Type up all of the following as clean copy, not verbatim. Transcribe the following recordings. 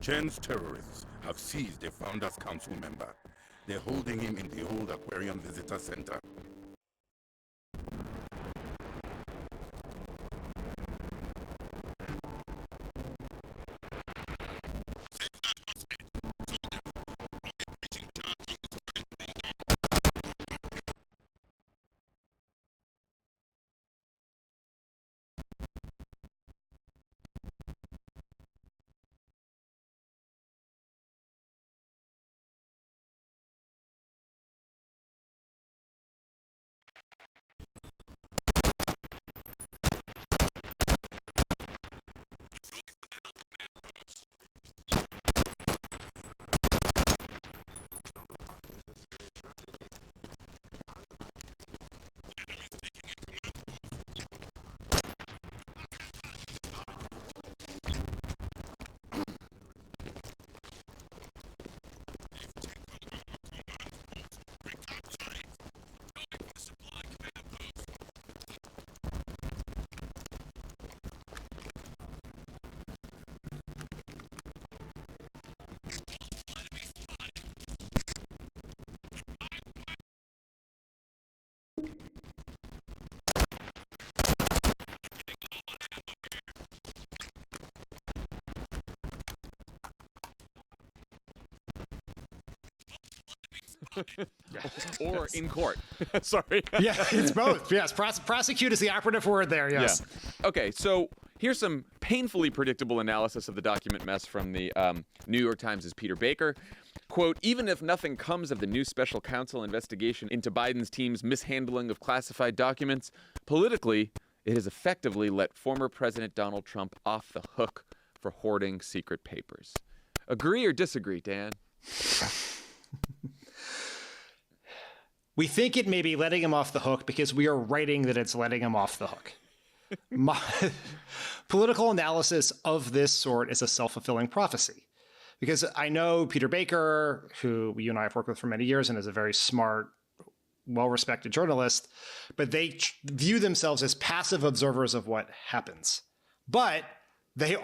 Chen's terrorists have seized a Founders Council member. They're holding him in the old Aquarium Visitor Center. Or in court. Sorry. Yeah, it's both. Yes, prosecute is the operative word there, yes. Yeah. Okay, so here's some painfully predictable analysis of the document mess from the New York Times' Peter Baker. Quote, even if nothing comes of the new special counsel investigation into Biden's team's mishandling of classified documents, politically, it has effectively let former President Donald Trump off the hook for hoarding secret papers. Agree or disagree, Dan? We think it may be letting him off the hook because we are writing that it's letting him off the hook. Political analysis of this sort is a self-fulfilling prophecy. Because I know Peter Baker, who you and I have worked with for many years and is a very smart, well-respected journalist, but they view themselves as passive observers of what happens. But they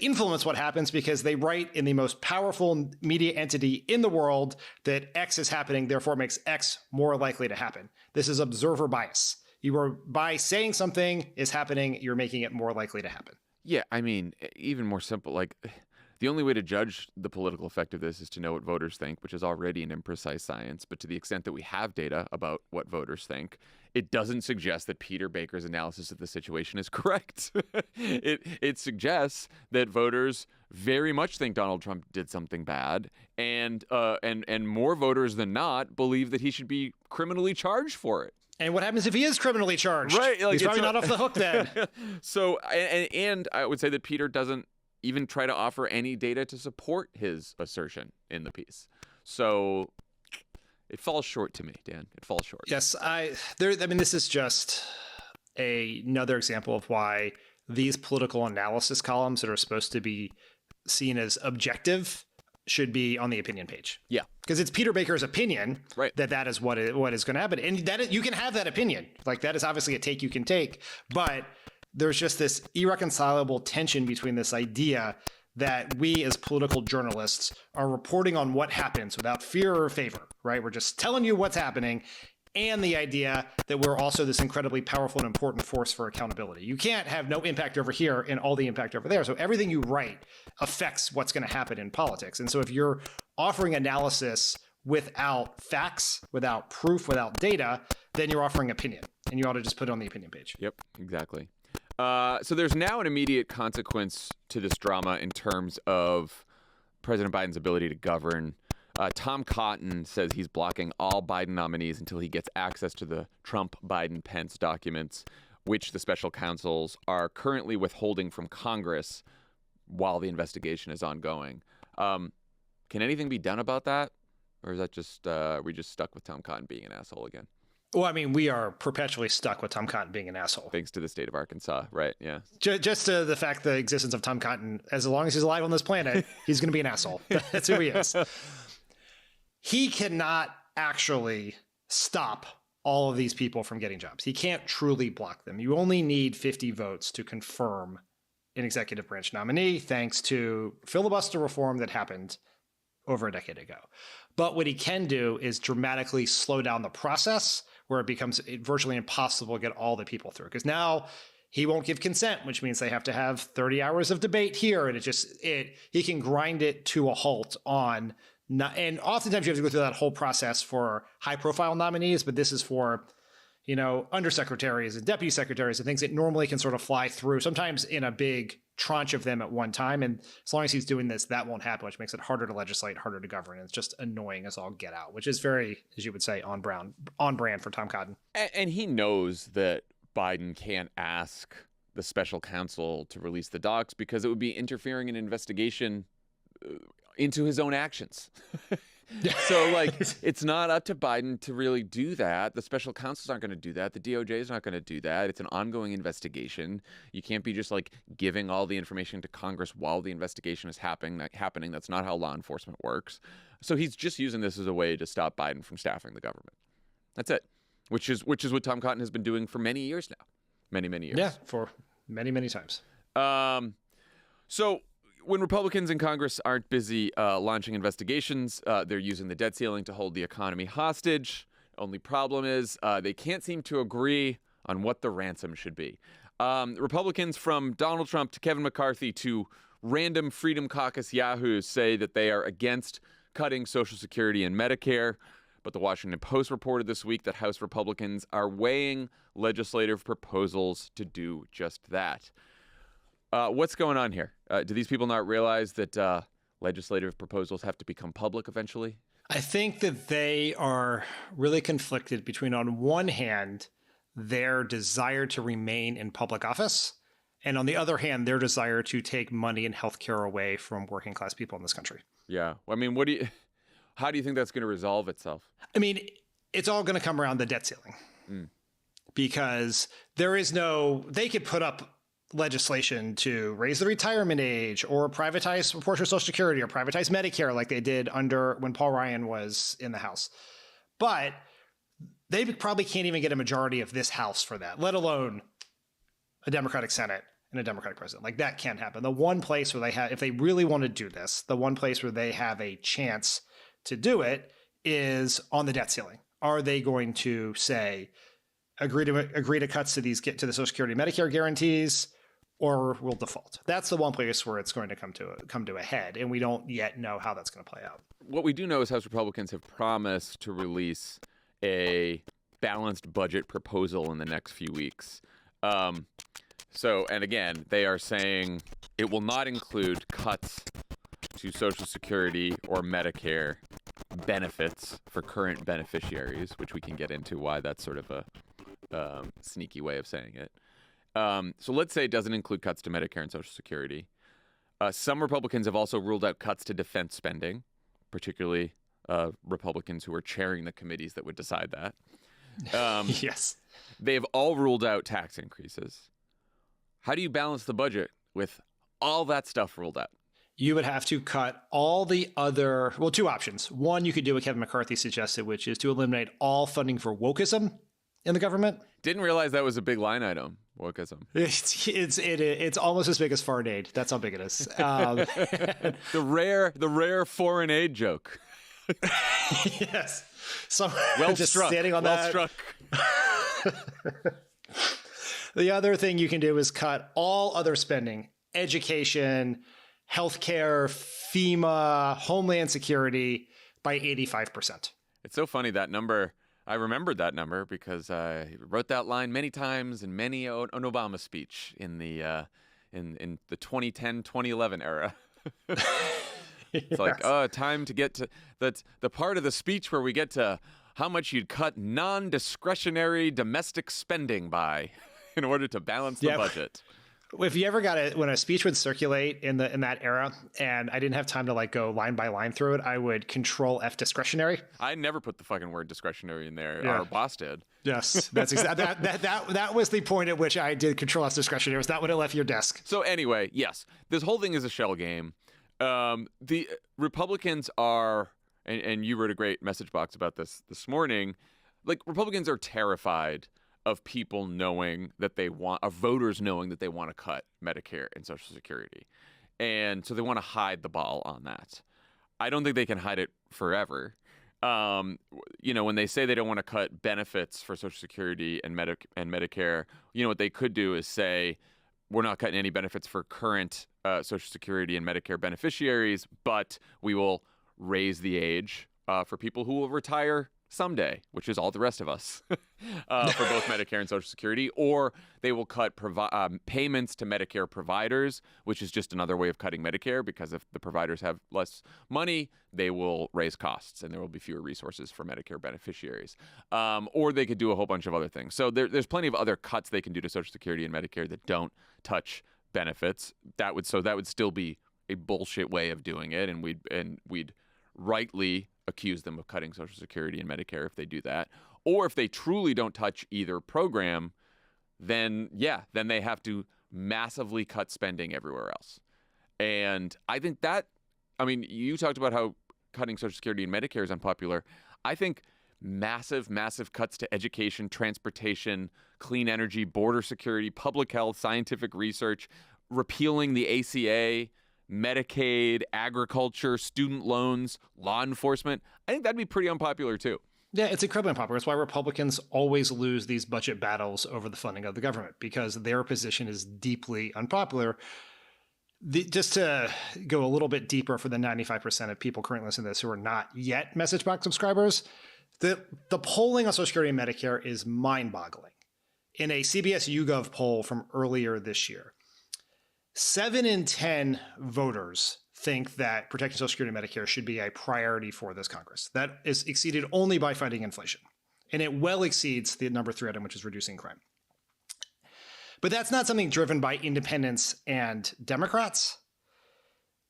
influence what happens because they write in the most powerful media entity in the world that X is happening, therefore makes X more likely to happen. This is observer bias. You are, by saying something is happening, you're making it more likely to happen. Yeah, I mean, even more simple, like the only way to judge the political effect of this is to know what voters think, which is already an imprecise science. But to the extent that we have data about what voters think, it doesn't suggest that Peter Baker's analysis of the situation is correct. It suggests that voters very much think Donald Trump did something bad, and more voters than not believe that he should be criminally charged for it. And what happens if he is criminally charged? Right, like he's probably not off the hook then. So, and I would say that Peter doesn't even try to offer any data to support his assertion in the piece. So it falls short to me, Dan. It falls short. Yes, this is just another example of why these political analysis columns that are supposed to be seen as objective should be on the opinion page. Yeah. Because it's Peter Baker's opinion right. that is what is going to happen. And you can have that opinion. Like, that is obviously a take you can take. But there's just this irreconcilable tension between this idea that we as political journalists are reporting on what happens without fear or favor, right? We're just telling you what's happening, and the idea that we're also this incredibly powerful and important force for accountability. You can't have no impact over here and all the impact over there. So everything you write affects what's going to happen in politics. And so if you're offering analysis without facts, without proof, without data, then you're offering opinion, and you ought to just put it on the opinion page. Yep, exactly. So there's now an immediate consequence to this drama in terms of President Biden's ability to govern. Tom Cotton says he's blocking all Biden nominees until he gets access to the Trump, Biden, Pence documents, which the special counsels are currently withholding from Congress while the investigation is ongoing. Can anything be done about that? Or is that just, are we just stuck with Tom Cotton being an asshole again? Well, I mean, we are perpetually stuck with Tom Cotton being an asshole. Thanks to the state of Arkansas, right? Yeah. Just to the fact the existence of Tom Cotton, as long as he's alive on this planet, he's going to be an asshole. That's who he is. He cannot actually stop all of these people from getting jobs. He can't truly block them. You only need 50 votes to confirm an executive branch nominee thanks to filibuster reform that happened over a decade ago. But what he can do is dramatically slow down the process where it becomes virtually impossible to get all the people through. Because now he won't give consent, which means they have to have 30 hours of debate here. And he can grind it to a halt on, and oftentimes you have to go through that whole process for high profile nominees, but this is for, undersecretaries and deputy secretaries and things that normally can sort of fly through, sometimes in a big tranche of them at one time. And as long as he's doing this, that won't happen, which makes it harder to legislate, harder to govern. And it's just annoying as all get out, which is very, as you would say, on brand for Tom Cotton. And he knows that Biden can't ask the special counsel to release the docs because it would be interfering in an investigation into his own actions. So, it's not up to Biden to really do that. The special counsel's aren't going to do that. The DOJ is not going to do that. It's an ongoing investigation. You can't be just giving all the information to Congress while the investigation is happening. That's not how law enforcement works. So he's just using this as a way to stop Biden from staffing the government. That's it. Which is what Tom Cotton has been doing for many years now. Many years. Yeah, for many times. So when Republicans in Congress aren't busy launching investigations, they're using the debt ceiling to hold the economy hostage. Only problem is they can't seem to agree on what the ransom should be. Republicans from Donald Trump to Kevin McCarthy to random Freedom Caucus yahoos say that they are against cutting Social Security and Medicare. But the Washington Post reported this week that House Republicans are weighing legislative proposals to do just that. What's going on here? Do these people not realize that legislative proposals have to become public eventually? I think that they are really conflicted between, on one hand, their desire to remain in public office, and on the other hand, their desire to take money and healthcare away from working class people in this country. Yeah. I mean, how do you think that's going to resolve itself? I mean, it's all going to come around the debt ceiling because they could put up legislation to raise the retirement age or privatize a portion of Social Security or privatize Medicare like they did when Paul Ryan was in the House. But they probably can't even get a majority of this House for that, let alone a Democratic Senate and a Democratic president. Like, that can't happen. The one place where if they really want to do this, the one place where they have a chance to do it is on the debt ceiling. Are they going to say, agree to cuts to the Social Security Medicare guarantees, or will default? That's the one place where it's going to come to a head, and we don't yet know how that's going to play out. What we do know is House Republicans have promised to release a balanced budget proposal in the next few weeks. And again, they are saying it will not include cuts to Social Security or Medicare benefits for current beneficiaries, which we can get into why that's sort of a sneaky way of saying it. So let's say it doesn't include cuts to Medicare and Social Security. Some Republicans have also ruled out cuts to defense spending, particularly Republicans who are chairing the committees that would decide that. Yes. They've all ruled out tax increases. How do you balance the budget with all that stuff ruled out? You would have to cut all the other, two options. One, you could do what Kevin McCarthy suggested, which is to eliminate all funding for wokeism in the government. Didn't realize that was a big line item, wokeism. It's almost as big as foreign aid. That's how big it is. The rare foreign aid joke. Yes. So well just struck. Standing on well that. struck. The other thing you can do is cut all other spending, education, healthcare, FEMA, Homeland Security by 85%. It's so funny, that number. I remembered that number because I wrote that line many times in many an Obama speech in the 2010-2011 era. It's Yes. Time to get to the part of the speech where we get to how much you'd cut non-discretionary domestic spending by in order to balance the budget. If you ever got it, when a speech would circulate in that era, and I didn't have time to go line by line through it, I would Control F discretionary. I never put the fucking word discretionary in there. Yeah. Our boss did. Yes, that's exactly that was the point at which I did Control F discretionary. Was not when it left your desk. So anyway, yes, this whole thing is a shell game. The Republicans are, and you wrote a great message box about this morning. Republicans are terrified of people knowing that of voters knowing that they want to cut Medicare and Social Security. And so they want to hide the ball on that. I don't think they can hide it forever. When they say they don't want to cut benefits for Social Security and Medicare, what they could do is say, we're not cutting any benefits for current Social Security and Medicare beneficiaries, but we will raise the age for people who will retire someday, which is all the rest of us, for both Medicare and Social Security. Or they will cut payments to Medicare providers, which is just another way of cutting Medicare, because if the providers have less money, they will raise costs and there will be fewer resources for Medicare beneficiaries. Or they could do a whole bunch of other things. So there's plenty of other cuts they can do to Social Security and Medicare that don't touch benefits. That would still be a bullshit way of doing it, and we'd rightly accuse them of cutting Social Security and Medicare if they do that. Or if they truly don't touch either program, then they have to massively cut spending everywhere else. And I think you talked about how cutting Social Security and Medicare is unpopular. I think massive cuts to education, transportation, clean energy, border security, public health, scientific research, repealing the ACA, Medicaid, agriculture, student loans, law enforcement, I think that'd be pretty unpopular too. Yeah, it's incredibly unpopular. It's why Republicans always lose these budget battles over the funding of the government, because their position is deeply unpopular. Just to go a little bit deeper for the 95% of people currently listening to this who are not yet message box subscribers, the polling on Social Security and Medicare is mind-boggling. In a CBS YouGov poll from earlier this year, 7 in 10 voters think that protecting Social Security and Medicare should be a priority for this Congress. That is exceeded only by fighting inflation. And it well exceeds the number 3 item, which is reducing crime. But that's not something driven by independents and Democrats.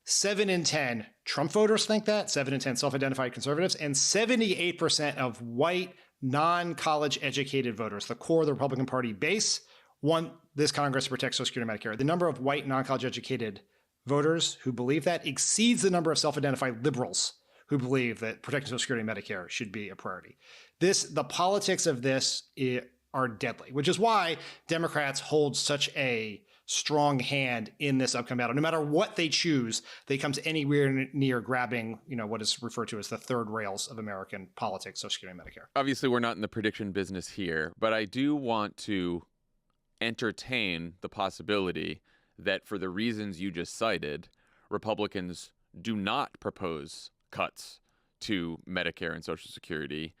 7 in 10 Trump voters think that, 7 in 10 self-identified conservatives, and 78% of white, non-college educated voters, the core of the Republican Party base, want this Congress to protect Social Security and Medicare. The number of white, non-college educated voters who believe that exceeds the number of self-identified liberals who believe that protecting Social Security and Medicare should be a priority. The politics of this are deadly, which is why Democrats hold such a strong hand in this upcoming battle. No matter what they choose, they come to anywhere near grabbing, what is referred to as the third rails of American politics, Social Security and Medicare. Obviously, we're not in the prediction business here, but I do want to entertain the possibility that for the reasons you just cited, Republicans do not propose cuts to Medicare and Social Security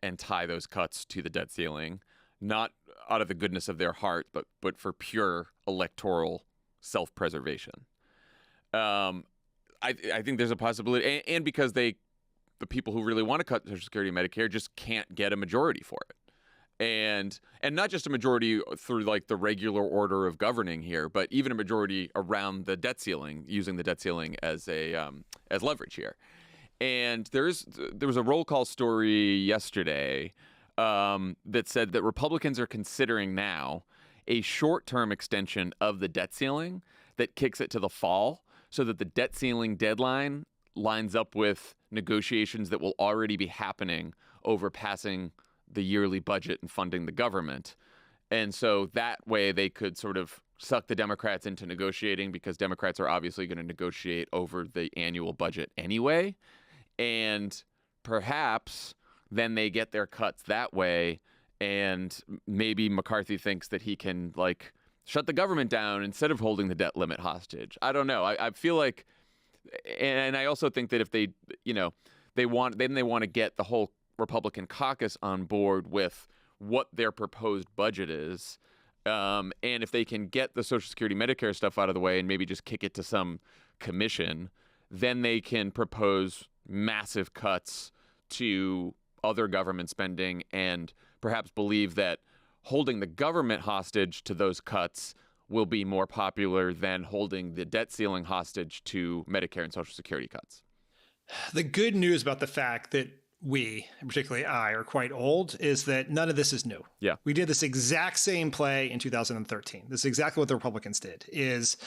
and tie those cuts to the debt ceiling, not out of the goodness of their heart, but for pure electoral self-preservation. I think there's a possibility, and because the people who really want to cut Social Security and Medicare just can't get a majority for it. And not just a majority through like the regular order of governing here, but even a majority around the debt ceiling, using the debt ceiling as leverage here. And there was a roll call story yesterday that said that Republicans are considering now a short-term extension of the debt ceiling that kicks it to the fall, so that the debt ceiling deadline lines up with negotiations that will already be happening over passing the yearly budget and funding the government. And so that way they could sort of suck the Democrats into negotiating, because Democrats are obviously going to negotiate over the annual budget anyway. And perhaps then they get their cuts that way. And maybe McCarthy thinks that he can shut the government down instead of holding the debt limit hostage. I don't know. I feel like, and I also think that if they want to get the whole Republican caucus on board with what their proposed budget is. And if they can get the Social Security Medicare stuff out of the way and maybe just kick it to some commission, then they can propose massive cuts to other government spending and perhaps believe that holding the government hostage to those cuts will be more popular than holding the debt ceiling hostage to Medicare and Social Security cuts. The good news about the fact that we, and particularly I, are quite old is that none of this is new. Yeah. We did this exact same play in 2013. This is exactly what the Republicans did, is